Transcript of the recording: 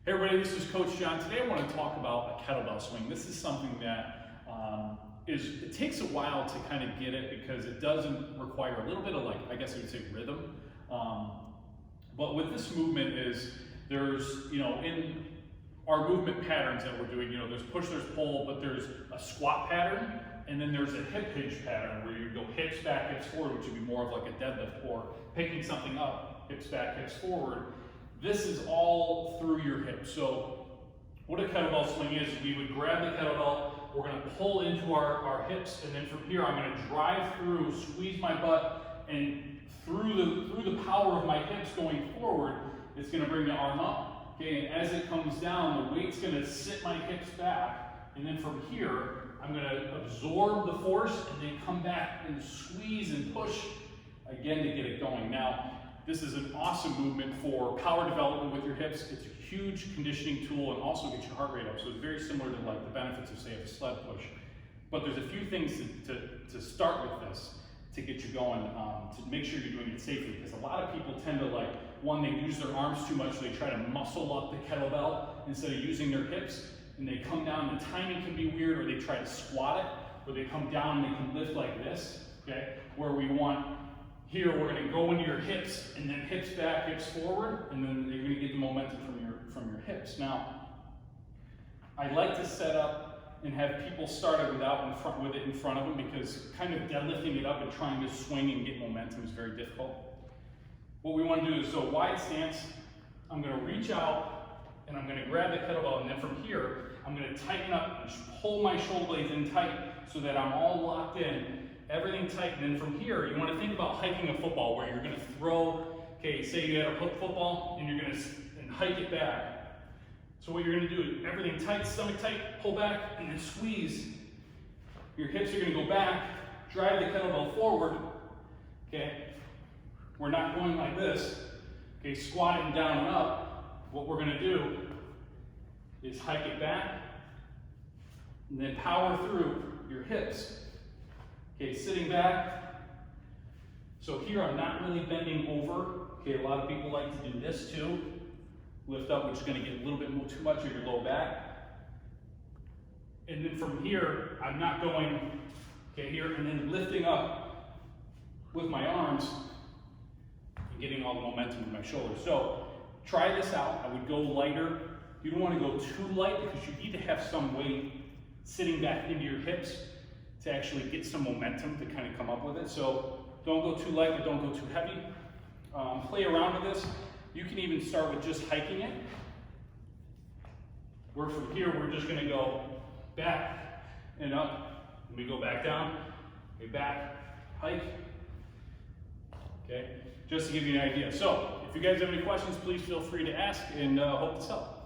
Hey everybody, this is Coach John. Today I want to talk about a kettlebell swing. This is something that it takes a while to kind of get it because it doesn't require a little bit of I guess I would say rhythm. But with this movement there's, in our movement patterns that we're doing, there's push, there's pull, but there's a squat pattern, and then there's a hip hinge pattern where you go hips back, hips forward, which would be more of like a deadlift, or picking something up, hips back, hips forward. This is all through your hips. So what a kettlebell swing is, we would grab the kettlebell, we're gonna pull into our hips, and then from here I'm gonna drive through, squeeze my butt, and through the power of my hips going forward, it's gonna bring the arm up. Okay, and as it comes down, the weight's gonna sit my hips back, and then from here, I'm gonna absorb the force and then come back and squeeze and push again to get it going. Now, this is an awesome movement for power development with your hips. It's a huge conditioning tool and also gets your heart rate up. So it's very similar to the benefits of, say, a sled push. But there's a few things to start with this to get you going, to make sure you're doing it safely. Because a lot of people tend to one, they use their arms too much, so they try to muscle up the kettlebell instead of using their hips. And they come down, the timing can be weird, or they try to squat it, or they come down and they can lift like this, okay? Where we want, here we're gonna go into your hips, and then hips back, hips forward, and then you're gonna get the momentum from your hips. Now, I like to set up and have people start it with it in front of them, because kind of deadlifting it up and trying to swing and get momentum is very difficult. What we want to do is, so wide stance, I'm gonna reach out, and I'm gonna grab the kettlebell, and then from here, I'm gonna tighten up and pull my shoulder blades in tight so that I'm all locked in. Everything tight, and then from here, you want to think about hiking a football where you're going to throw, okay, say you had a hook football, and you're going to hike it back. So what you're going to do is everything tight, stomach tight, pull back, and then squeeze. Your hips are going to go back, drive the kettlebell forward, okay? We're not going like this, okay, squatting down and up. What we're going to do is hike it back, and then power through your hips. Okay, sitting back. So here I'm not really bending over. Okay, a lot of people like to do this too. Lift up, which is going to get a little bit too much of your low back. And then from here, I'm not going, okay, here, and then lifting up with my arms and getting all the momentum in my shoulders. So try this out. I would go lighter. You don't want to go too light because you need to have some weight sitting back into your hips to actually get some momentum to kind of come up with it. So don't go too light, but don't go too heavy. Play around with this. You can even start with just hiking it. Where from here, we're just gonna go back and up. And we go back down, we back, hike. Okay, just to give you an idea. So if you guys have any questions, please feel free to ask, and hope this helped.